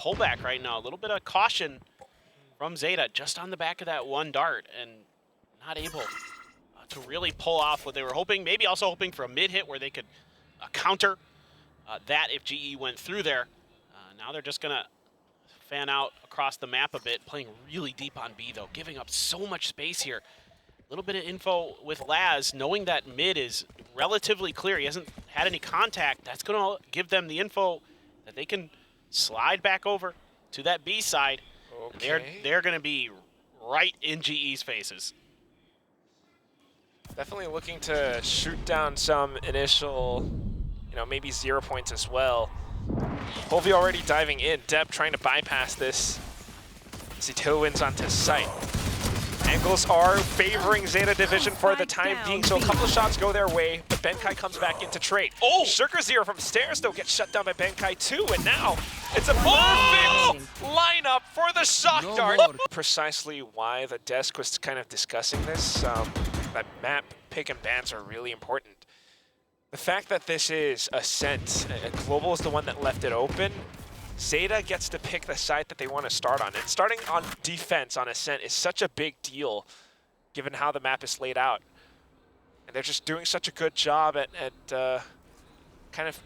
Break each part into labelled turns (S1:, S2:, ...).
S1: pullback right now. A little bit of caution from ZETA just on the back of that one dart and not able to really pull off what they were hoping. Maybe also hoping for a mid hit where they could counter that if GE went through there. Now they're just going to fan out across the map a bit, playing really deep on B though, giving up so much space here. A little bit of info with Laz, knowing that mid is relatively clear. He hasn't had any contact. That's going to give them the info that they can slide back over to that B side. Okay. They're going to be right in GE's faces.
S2: Definitely looking to shoot down some initial, maybe 0 points as well. Polvi already diving in. Dep trying to bypass this as he tailwinds onto site. Angles are favoring ZETA Division for the time being, so a couple of shots go their way, but Benkai comes back into trade. Oh! Sugar Zero from stairs, though, gets shut down by Benkai too, and now it's a perfect lineup for the shock dart. Precisely why the desk was kind of discussing this, that map pick and bans are really important. The fact that this is Ascent, Global is the one that left it open, ZETA gets to pick the site that they want to start on. And starting on defense on Ascent is such a big deal, given how the map is laid out. And they're just doing such a good job at kind of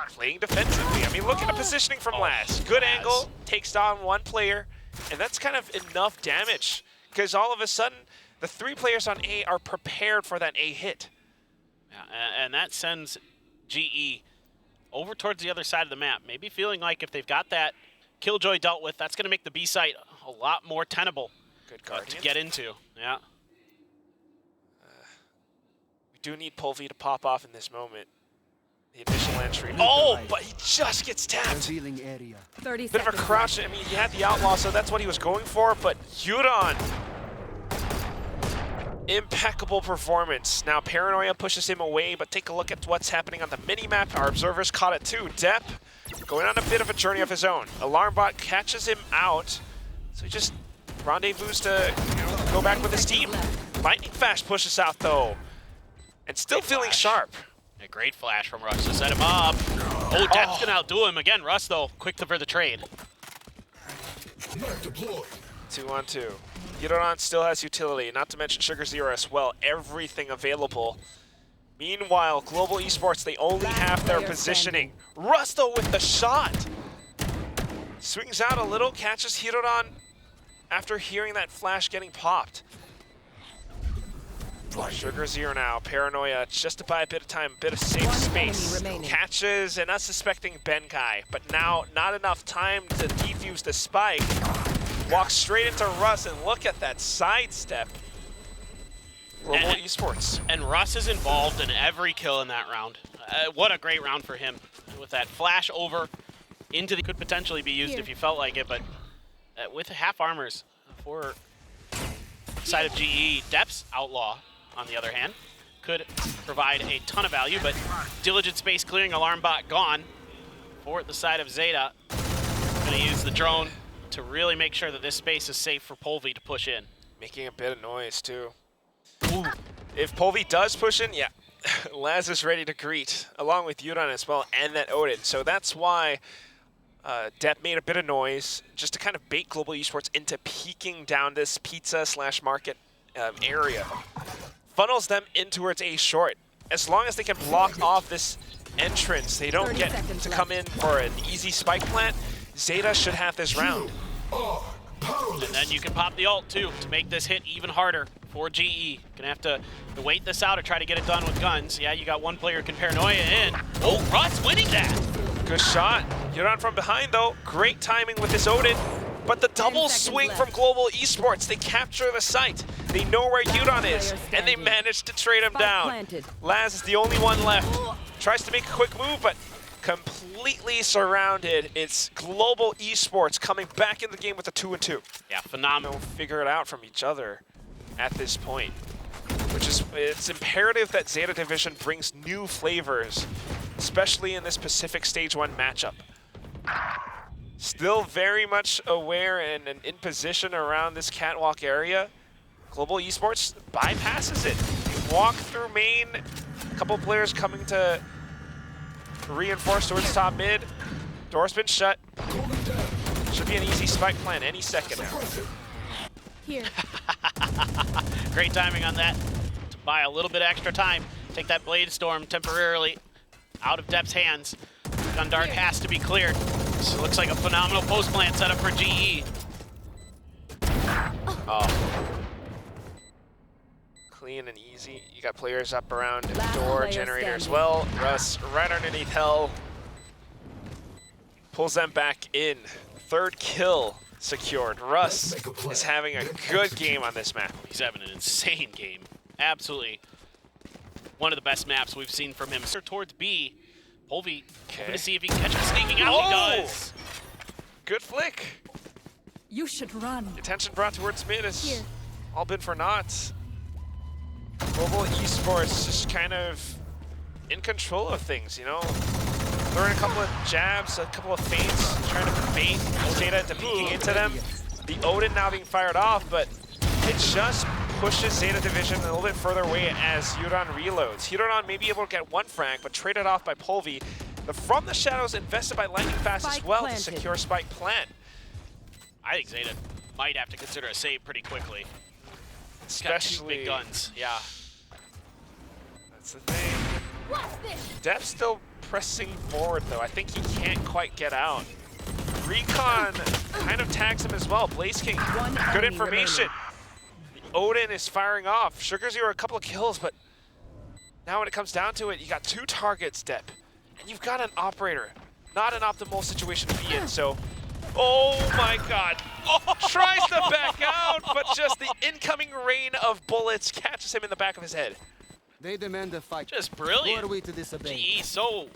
S2: playing defensively. I mean, look at the positioning from Laz. Good angle, takes down one player, and that's kind of enough damage. Because all of a sudden, the 3 players on A are prepared for that A hit.
S1: Yeah, and that sends GE over towards the other side of the map, maybe feeling like if they've got that Killjoy dealt with, that's going to make the B site a lot more tenable to get into. Yeah.
S2: We do need Polvi to pop off in this moment. The initial entry. Oh, but he just gets tapped.
S3: Area.
S2: Bit of a crouch. I mean, he had the outlaw, so that's what he was going for, but Yuron. Impeccable performance. Now Paranoia pushes him away, but take a look at what's happening on the mini-map. Our observers caught it too. Dep going on a bit of a journey of his own. Alarmbot catches him out, so he just rendezvous to go back with his team. Lightning Flash pushes out though, and still feeling sharp.
S1: A great flash from Russ to set him up. Oh, Dep's gonna outdo him again. Russ though, quick for the trade.
S2: 2-on-2. Yuron still has utility, not to mention Sugar Zero as well. Everything available. Meanwhile, Global Esports, they only have their positioning. Rusto with the shot. Swings out a little, catches Hiroran after hearing that flash getting popped. Sugar Zero now, Paranoia, just to buy a bit of time, a bit of safe space. Catches an unsuspecting Benkai, but now not enough time to defuse the spike. Walks straight into Russ, and look at that sidestep. Global Esports.
S1: And Russ is involved in every kill in that round. What a great round for him. With that flash over into the could potentially be used if you felt like it, but with half armors for side of GE, Dep's outlaw, on the other hand, could provide a ton of value, but diligent space clearing, alarm bot gone for the side of ZETA. Gonna use the drone to really make sure that this space is safe for Polvi to push in.
S2: Making a bit of noise too. Ooh. If Polvi does push in, yeah, Laz is ready to greet, along with Yuran as well, and that Odin. So that's why Dep made a bit of noise, just to kind of bait Global Esports into peeking down this pizza/market area. Funnels them in towards A short. As long as they can block off this entrance, they don't get to come in for an easy spike plant, ZETA should have this round.
S1: And then you can pop the ult too to make this hit even harder for GE. Gonna have to wait this out or try to get it done with guns. Yeah, you got one player who can Paranoia in. Oh, Russ winning that!
S2: Good shot. Yuran from behind though. Great timing with this Odin. But the double swing from Global Esports, they capture the site. They know where Yuran is, and they manage to trade him down. Laz is the only one left. Tries to make a quick move, but completely surrounded. It's Global Esports coming back in the game with a 2-2.
S1: Yeah, phenomenal.
S2: They'll figure it out from each other at this point, which is, it's imperative that ZETA Division brings new flavors, especially in this Pacific Stage 1 matchup. Still very much aware and in position around this catwalk area. Global Esports bypasses it. You walk through main, a couple players coming to reinforce towards top mid. Door's been shut. Should be an easy spike plan any second now.
S3: Here.
S1: Great timing on that to buy a little bit extra time. Take that Blade Storm temporarily out of Depp's hands. Gun Dart has to be cleared. So it looks like a phenomenal post plant setup for GE.
S2: Oh. Clean and easy. You got players up around door, generator as well. Russ right underneath Hell. Pulls them back in. Third kill secured. Russ is having a good game on this map.
S1: He's having an insane game. Absolutely one of the best maps we've seen from him. Towards B. Polvi hoping to see if he can catch him sneaking out. He does.
S2: Good flick.
S3: You should run.
S2: Attention brought towards mid has
S3: Here.
S2: all been for naught. Global Esports just kind of in control of things, you know? Throwing a couple of jabs, a couple of feints, trying to bait ZETA into peeking into them. The Odin now being fired off, but it just pushes ZETA Division a little bit further away as Huron reloads. Huron may be able to get one frag, but traded off by Polvi. But from the shadows, invested by Lightning Fast as well to secure spike plant.
S1: I think ZETA might have to consider a save pretty quickly.
S2: Especially
S1: big guns, yeah.
S2: That's the thing. Depp's still pressing forward though. I think he can't quite get out. Recon kind of tags him as well. Blaze King, good information. The Odin is firing off. Sugar Zero a couple of kills, but now when it comes down to it, you got 2 targets, Depp, and you've got an operator. Not an optimal situation to be in, so. Oh my god. Tries to back out, but just the incoming rain of bullets catches him in the back of his head.
S4: They demand a fight.
S1: Just brilliant.
S4: Who are we to disobey?
S1: GE so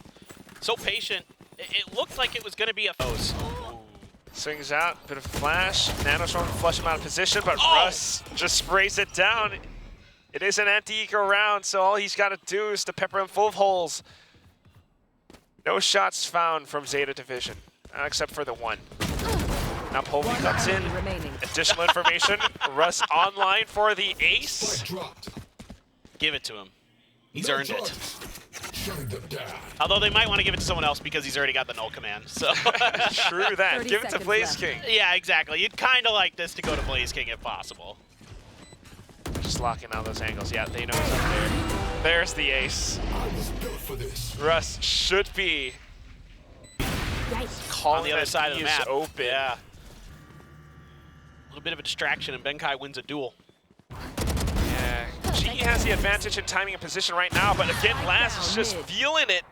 S1: patient. It looked like it was going to be a foes.
S2: Swings out, bit of flash. Nanostorm to flush him out of position, but Russ just sprays it down. It is an anti-eco round, so all he's got to do is to pepper him full of holes. No shots found from ZETA Division, except for the one. Now Polvi comes in. Additional information. Russ online for the ace.
S1: Give it to him. He's earned it. Although they might want to give it to someone else because he's already got the null command. So
S2: true that. Give it to Blaze King.
S1: Yeah, exactly. You'd kind of like this to go to Blaze King if possible.
S2: Just locking out those angles. Yeah, they know he's up there. There's the ace. Russ should be
S1: on the other side of the map.
S2: Open.
S1: Yeah. A little bit of a distraction, and Benkai wins a duel.
S2: Yeah. GE has the advantage in timing and position right now, but again, Laz is just feeling it.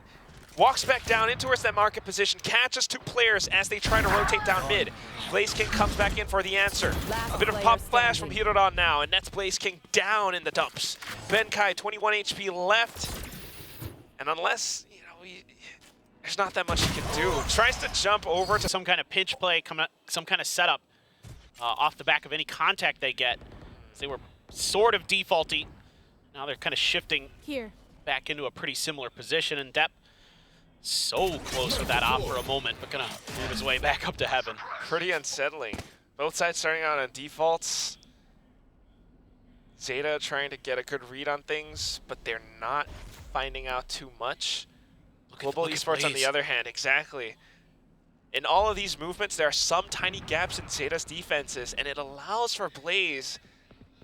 S2: Walks back down in towards that market position, catches 2 players as they try to rotate down mid. Blaze King comes back in for the answer. A bit of pop flash from Hirodon now, and that's Blaze King down in the dumps. Benkai, 21 HP left. And unless, you know, there's not that much he can do. Tries to jump over to
S1: some kind of pinch play, some kind of setup off the back of any contact they get. They were sort of defaulty. Now they're kind of shifting back into a pretty similar position, and Depp so close with that op for a moment, but gonna move his way back up to heaven.
S2: Pretty unsettling. Both sides starting out on defaults. ZETA trying to get a good read on things, but they're not finding out too much. Global Esports on the other hand, exactly. In all of these movements, there are some tiny gaps in ZETA's defenses, and it allows for Blaze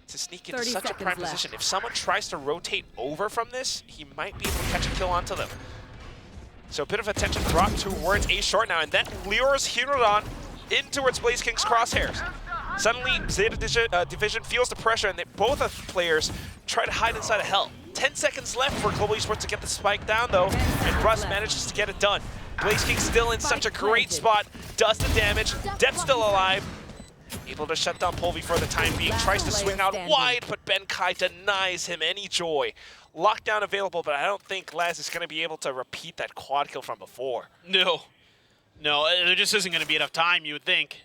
S2: to sneak into such a prime position. If someone tries to rotate over from this, he might be able to catch a kill onto them. So a bit of attention brought towards A short now, and that lures Hirodon in towards Blaze King's crosshairs. Suddenly, ZETA Division feels the pressure, and both of the players try to hide inside of Hell. 10 seconds left for Global Esports to get the spike down, though, and Russ manages to get it done. Blaze King still in such a great spot, does the damage, Depp's still alive, able to shut down Polvi for the time being, tries to swing out wide, but Benkai denies him any joy. Lockdown available, but I don't think Laz is going to be able to repeat that quad kill from before.
S1: No, there just isn't going to be enough time, you would think.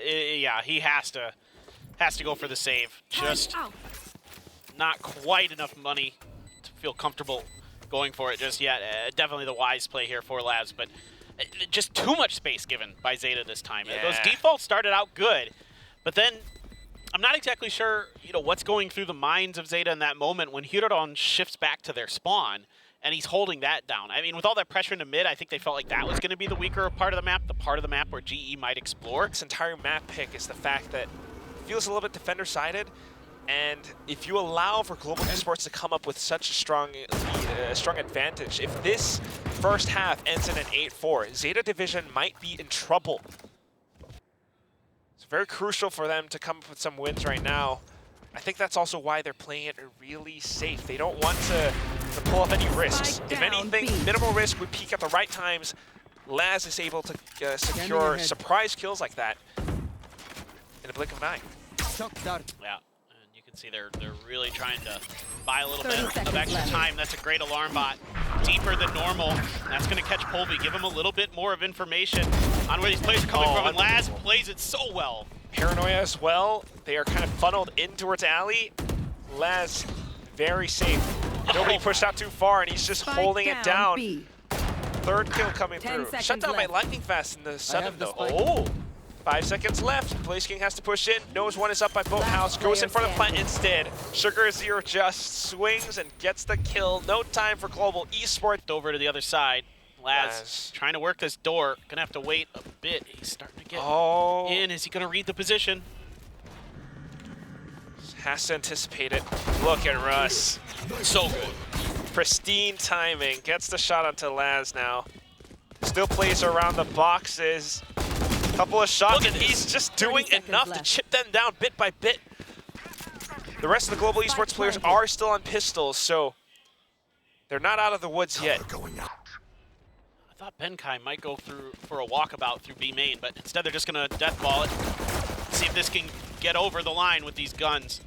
S1: Yeah, he has to go for the save. Just not quite enough money to feel comfortable going for it just yet. Definitely the wise play here for Laz, but just too much space given by ZETA this time.
S2: Yeah.
S1: Those defaults started out good, but then I'm not exactly sure, what's going through the minds of ZETA in that moment when Hirodon shifts back to their spawn and he's holding that down. I mean, with all that pressure in the mid, I think they felt like that was going to be the weaker part of the map, the part of the map where GE might explore.
S2: This entire map pick is the fact that it feels a little bit defender-sided, and if you allow for Global Esports to come up with such a strong lead, a strong advantage, if this first half ends in an 8-4, Zeta Division might be in trouble. It's very crucial for them to come up with some wins right now. I think that's also why they're playing it really safe. They don't want to pull off any risks. If anything, minimal risk would peak at the right times. Laz is able to secure surprise kills like that in a blink of an eye.
S1: Yeah, and you can see they're really trying to buy a little bit of extra time. That's a great alarm bot, deeper than normal. That's going to catch Polby, give him a little bit more of information on where these players are coming from, and Laz plays it so well.
S2: Paranoia as well. They are kind of funneled in towards Alley. Laz, very safe. Nobody pushed out too far, and he's just holding it down.
S3: B.
S2: Third kill coming through. Shut down by lightning fast in the sudden though. Oh, 5 seconds left. Blaze King has to push in. Knows one is up by Boathouse. Goes in for the plant instead. Sugar Zero just swings and gets the kill. No time for Global Esports.
S1: Over to the other side. Laz trying to work this door. Gonna have to wait a bit. He's starting to get in. Is he gonna read the position?
S2: Has to anticipate it. Look at Russ.
S1: So good.
S2: Pristine timing. Gets the shot onto Laz now. Still plays around the boxes. Couple of shots, and he's just doing enough to chip them down bit by bit. The rest of the Global Esports players are still on pistols, so they're not out of the woods yet.
S1: I thought Benkai might go through for a walkabout through B main, but instead they're just gonna deathball it. See if this can get over the line with these guns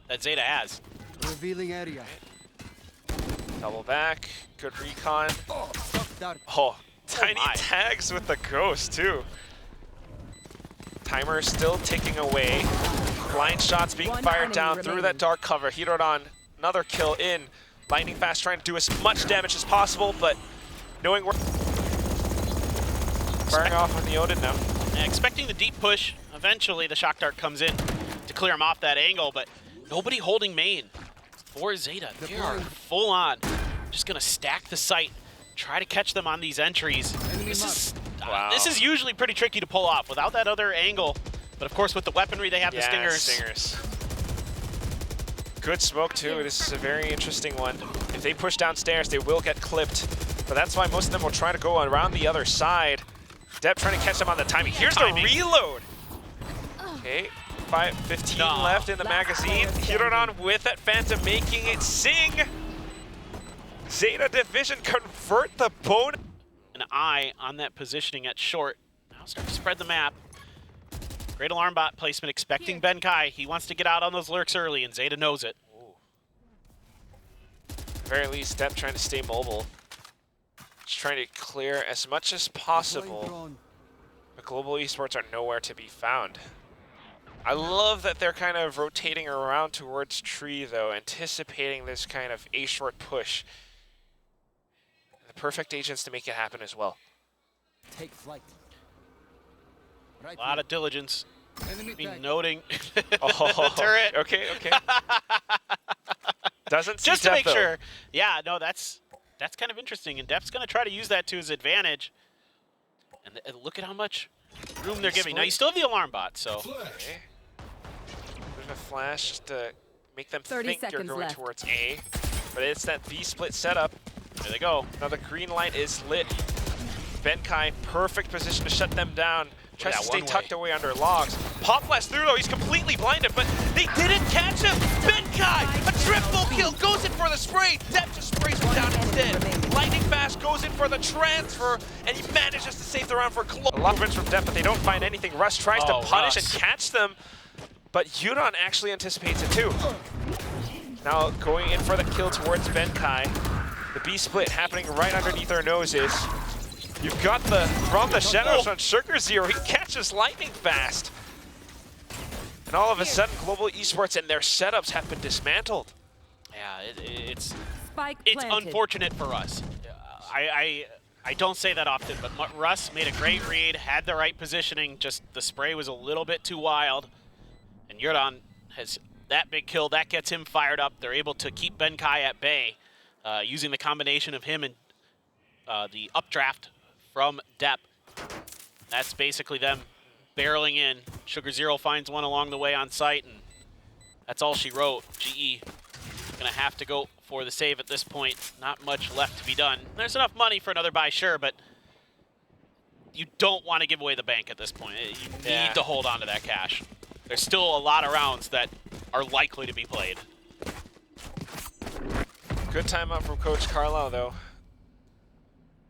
S1: that Zeta has.
S4: Revealing area.
S2: Double back, good recon. Oh, tiny tags with the ghost too. Timer still ticking away. Blind shots being fired down through that dark cover. Heroed on another kill in. Lightning fast trying to do as much damage as possible, but knowing where firing off on the Odin now.
S1: Expecting the deep push. Eventually the shock dart comes in to clear him off that angle, but nobody holding main for Zeta. They are full on. Just gonna stack the site, try to catch them on these entries. This is usually pretty tricky to pull off without that other angle, but of course with the weaponry they have, the stingers.
S2: Good smoke too. This is a very interesting one. If they push downstairs, they will get clipped, but that's why most of them will try to go around the other side. Depp trying to catch them on the timing. Here's the reload. Okay, 15 left in the magazine. Hiroran with that Phantom, making it sing. Zeta Division convert the bone.
S1: An eye on that positioning at short. Now start to spread the map. Great alarm bot placement, expecting Benkai. He wants to get out on those lurks early, and Zeta knows it.
S2: At the very least, Depp trying to stay mobile. Just trying to clear as much as possible. But Global Esports are nowhere to be found. I love that they're kind of rotating around towards tree, though, anticipating this kind of A-short push. The perfect agents to make it happen as well.
S4: Take flight.
S1: A lot of diligence. Noting the turret.
S2: Okay. Doesn't see
S1: just to
S2: Depp,
S1: make
S2: though.
S1: sure. Yeah, no, that's kind of interesting, and Depp's going to try to use that to his advantage. And look at how much room they're giving. Now you still have the alarm bot, so.
S2: Okay. Bit of a flash just to make them
S3: 30
S2: think you're going
S3: left.
S2: towards A, but it's that B split setup.
S1: There they go.
S2: Now the green light is lit. Benkai, perfect position to shut them down. Tries to stay tucked away under logs. Pop blast through though, he's completely blinded, but they didn't catch him! Benkai, a triple kill, goes in for the spray. Depp just sprays him down instead. Lightning fast goes in for the transfer, and he manages to save the round for Global. A lot of wins from Depp, but they don't find anything. Russ tries to punish and catch them, but Yuron actually anticipates it too. Now going in for the kill towards Benkai. The B split happening right underneath our noses. You've got from the shadows on Sugar Zero. He catches lightning fast. And all of a sudden, Global Esports and their setups have been dismantled.
S1: Yeah, it's
S3: planted.
S1: unfortunate for us. I don't say that often, but Russ made a great read, had the right positioning, just the spray was a little bit too wild. And Yurdan has that big kill, that gets him fired up. They're able to keep Benkai at bay. using the combination of him and the updraft from Depp. That's basically them barreling in. Sugar Zero finds one along the way on site, and that's all she wrote. GE gonna have to go for the save at this point. Not much left to be done. There's enough money for another buy, sure, but you don't want to give away the bank at this point. You need to hold on to that cash. There's still a lot of rounds that are likely to be played.
S2: Good timeout from Coach Carlisle, though.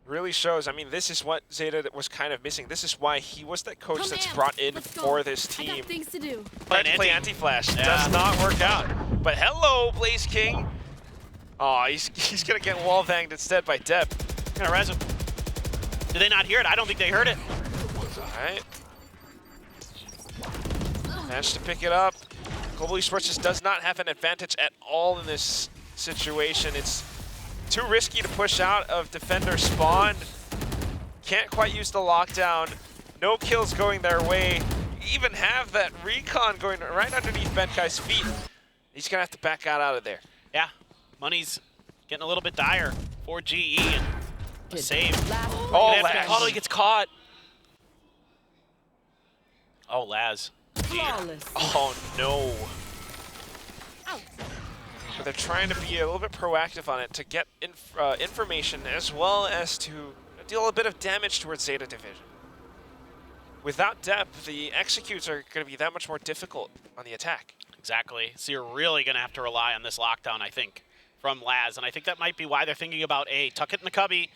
S2: Really shows. I mean, this is what ZETA was kind of missing. This is why he was the coach that's brought in for this team.
S3: I got things to do.
S2: Trying to play anti-flash. Does not work out. But hello, Blaze King. Oh, he's going to get wall banged instead by Depp.
S1: Gonna res him. Did they not hear it? I don't think they heard it.
S2: All right. Managed to pick it up. Global Esports just does not have an advantage at all in this situation. It's too risky to push out of defender spawn. Can't quite use the lockdown. No kills going their way. Even have that recon going right underneath Benkai's feet. He's gonna have to back out of there.
S1: Yeah, money's getting a little bit dire for GE. And a save.
S2: Oh,
S1: Laz.
S2: Laz.
S1: He gets caught. Oh, Laz.
S3: Flawless.
S2: Oh no. But they're trying to be a little bit proactive on it to get information as well as to deal a bit of damage towards ZETA Division. Without depth, the executes are going to be that much more difficult on the attack.
S1: Exactly. So you're really going to have to rely on this lockdown, I think, from Laz. And I think that might be why they're thinking about, tuck it in the cubby.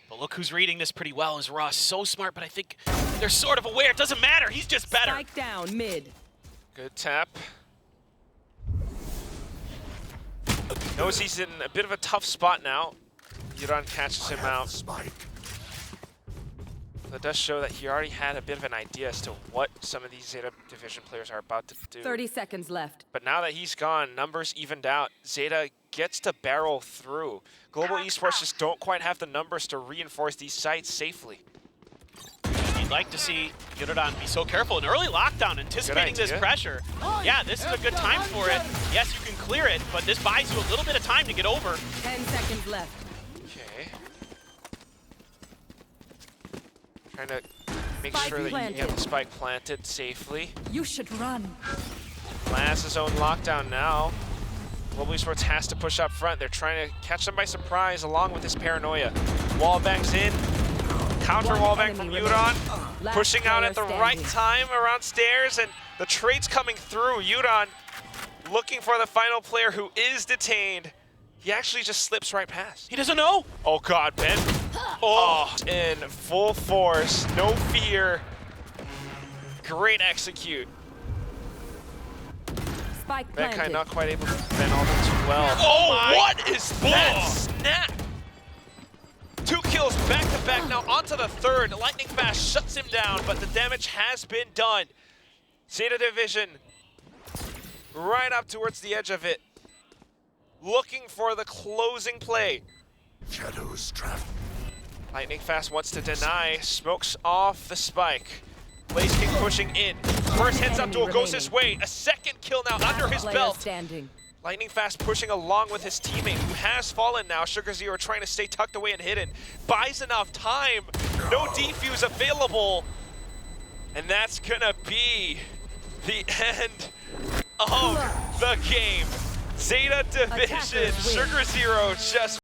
S1: But look who's reading this pretty well is Russ. So smart, but I think they're sort of aware. It doesn't matter. He's just better.
S3: Spike down mid.
S2: Good tap. Knows he's in a bit of a tough spot now. Yuran catches him out. That does show that he already had a bit of an idea as to what some of these ZETA Division players are about to do.
S3: 30 seconds left.
S2: But now that he's gone, numbers evened out. ZETA gets to barrel through. Global Esports just don't quite have the numbers to reinforce these sites safely.
S1: You'd like to see Yuran be so careful. An early lockdown, anticipating this pressure. Yeah, this is a good time for it. Yes, you can clear it, but this buys you a little bit of time to get over.
S3: 10 seconds left.
S2: Okay. Trying to make
S3: Spike
S2: sure that you
S3: planted.
S2: get the spike planted safely.
S3: You should run.
S2: Laz's own lockdown now. Global Esports has to push up front. They're trying to catch them by surprise along with his paranoia. Wall bangs in. Counter
S3: One
S2: wall bang from
S3: enemy
S2: Yuran.
S3: Last
S2: Pushing out
S3: player
S2: at the
S3: standing.
S2: right time around stairs, and the trade's coming through. Yuran looking for the final player who is detained. He actually just slips right past.
S1: He doesn't know.
S2: Oh God, Ben. Oh, in full force, no fear. Great execute.
S3: Spike
S2: Benkai
S3: planted.
S2: not quite able to defend all that too well.
S1: Oh,
S2: What is that snap? 2 kills back to back, now onto the third. Lightning Fast shuts him down, but the damage has been done. ZETA Division right up towards the edge of it. Looking for the closing play.
S5: Shadows trap.
S2: Lightning Fast wants to deny, smokes off the spike. Blaze King pushing in. First heads up duel goes his way. A second kill now under his
S3: Player
S2: belt.
S3: standing.
S2: Lightning Fast pushing along with his teammate who has fallen now. Sugar Zero trying to stay tucked away and hidden. Buys enough time. No defuse available. And that's gonna be the end of the game. ZETA Division.
S3: Attackers win.
S2: Sugar Zero just